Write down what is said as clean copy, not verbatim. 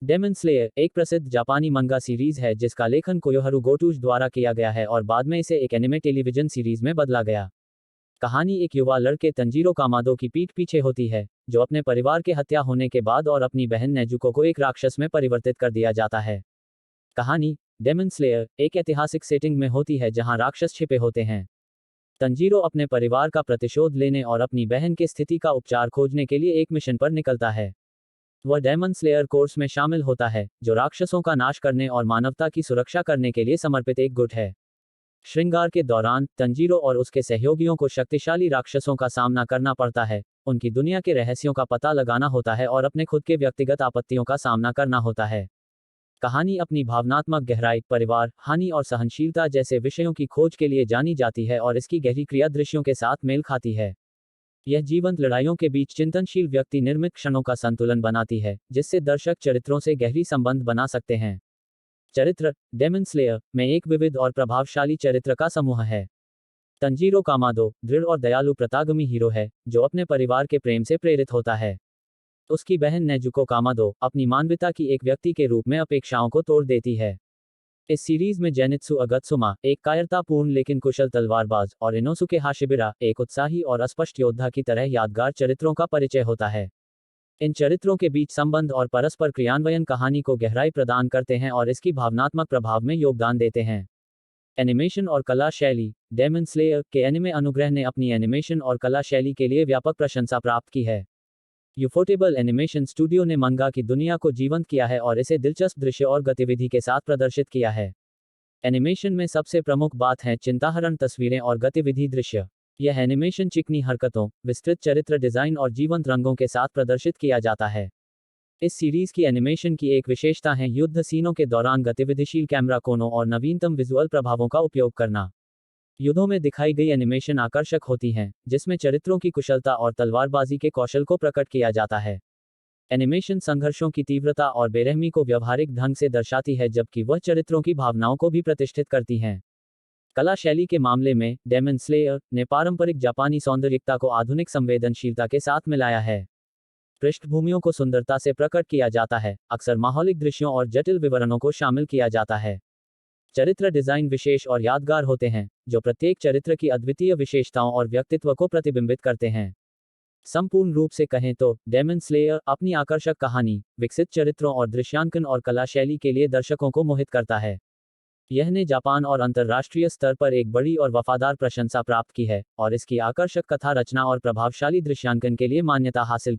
Daemon slayer एक प्रसिद्ध जापानी मंगा सीरीज है जिसका लेखन कोयोहारू गोटूज द्वारा किया गया है और बाद में इसे एक एनिमे टेलीविजन सीरीज में बदला गया। कहानी एक युवा लड़के तंजीरो कामादो की पीठ पीछे होती है, जो अपने परिवार के हत्या होने के बाद और अपनी बहन नेजुको को एक राक्षस में परिवर्तित कर दिया जाता है। कहानी डेमन स्लेयर एक ऐतिहासिक सेटिंग में होती है जहां राक्षस छिपे होते हैं। तंजीरो अपने परिवार का प्रतिशोध लेने और अपनी बहन की स्थिति का उपचार खोजने के लिए एक मिशन पर निकलता है। वह डेमन स्लेयर कोर्स में शामिल होता है, जो राक्षसों का नाश करने और मानवता की सुरक्षा करने के लिए समर्पित एक गुट है। श्रृंगार के दौरान तंजीरो और उसके सहयोगियों को शक्तिशाली राक्षसों का सामना करना पड़ता है, उनकी दुनिया के रहस्यों का पता लगाना होता है और अपने खुद के व्यक्तिगत आपत्तियों का सामना करना होता है। कहानी अपनी भावनात्मक गहराई, परिवार, हानि और सहनशीलता जैसे विषयों की खोज के लिए जानी जाती है और इसकी गहरी क्रिया दृश्यों के साथ मेल खाती है। यह जीवंत लड़ाइयों के बीच चिंतनशील व्यक्ति निर्मित क्षणों का संतुलन बनाती है, जिससे दर्शक चरित्रों से गहरी संबंध बना सकते हैं। चरित्र डेमन स्लेयर में एक विविध और प्रभावशाली चरित्र का समूह है। तंजीरो कामादो दृढ़ और दयालु प्रतागमी हीरो है, जो अपने परिवार के प्रेम से प्रेरित होता है। उसकी बहन नेजुको कामादो अपनी मानवता की एक व्यक्ति के रूप में अपेक्षाओं को तोड़ देती है। इस सीरीज में जेनित्सु अगत्सुमा एक कायरतापूर्ण लेकिन कुशल तलवारबाज और इनोसुके हाशिबिरा एक उत्साही और अस्पष्ट योद्धा की तरह यादगार चरित्रों का परिचय होता है। इन चरित्रों के बीच संबंध और परस्पर क्रियान्वयन कहानी को गहराई प्रदान करते हैं और इसकी भावनात्मक प्रभाव में योगदान देते हैं। एनिमेशन और कला शैली डेमन स्लेयर के एनिमे अनुग्रह ने अपनी एनिमेशन और कला शैली के लिए व्यापक प्रशंसा प्राप्त की है। यूफोटेबल एनिमेशन स्टूडियो ने मंगा की दुनिया को जीवंत किया है और इसे दिलचस्प दृश्य और गतिविधि के साथ प्रदर्शित किया है। एनिमेशन में सबसे प्रमुख बात है चिंताहरण तस्वीरें और गतिविधि दृश्य। यह एनिमेशन चिकनी हरकतों, विस्तृत चरित्र डिजाइन और जीवंत रंगों के साथ प्रदर्शित किया जाता है। इस सीरीज की एनिमेशन की एक विशेषता है युद्ध सीनों के दौरान गतिविधिशील कैमरा कोनों और नवीनतम विजुअल प्रभावों का उपयोग करना। युद्धों में दिखाई गई एनिमेशन आकर्षक होती हैं, जिसमें चरित्रों की कुशलता और तलवारबाजी के कौशल को प्रकट किया जाता है। एनिमेशन संघर्षों की तीव्रता और बेरहमी को व्यावहारिक ढंग से दर्शाती है, जबकि वह चरित्रों की भावनाओं को भी प्रतिष्ठित करती हैं। कला शैली के मामले में डेमन स्लेयर ने पारंपरिक जापानी सौंदर्यता को आधुनिक संवेदनशीलता के साथ मिलाया है। पृष्ठभूमियों को सुंदरता से प्रकट किया जाता है, अक्सर माहौलिक दृश्यों और जटिल विवरणों को शामिल किया जाता है। चरित्र डिजाइन विशेष और यादगार होते हैं, जो प्रत्येक चरित्र की अद्वितीय विशेषताओं और व्यक्तित्व को प्रतिबिंबित करते हैं। संपूर्ण रूप से कहें तो डेमन स्लेयर अपनी आकर्षक कहानी, विकसित चरित्रों और दृश्यांकन और कला शैली के लिए दर्शकों को मोहित करता है। यह ने जापान और अंतर्राष्ट्रीय स्तर पर एक बड़ी और वफादार प्रशंसा प्राप्त की है और इसकी आकर्षक कथा रचना और प्रभावशाली दृश्यांकन के लिए मान्यता हासिल की।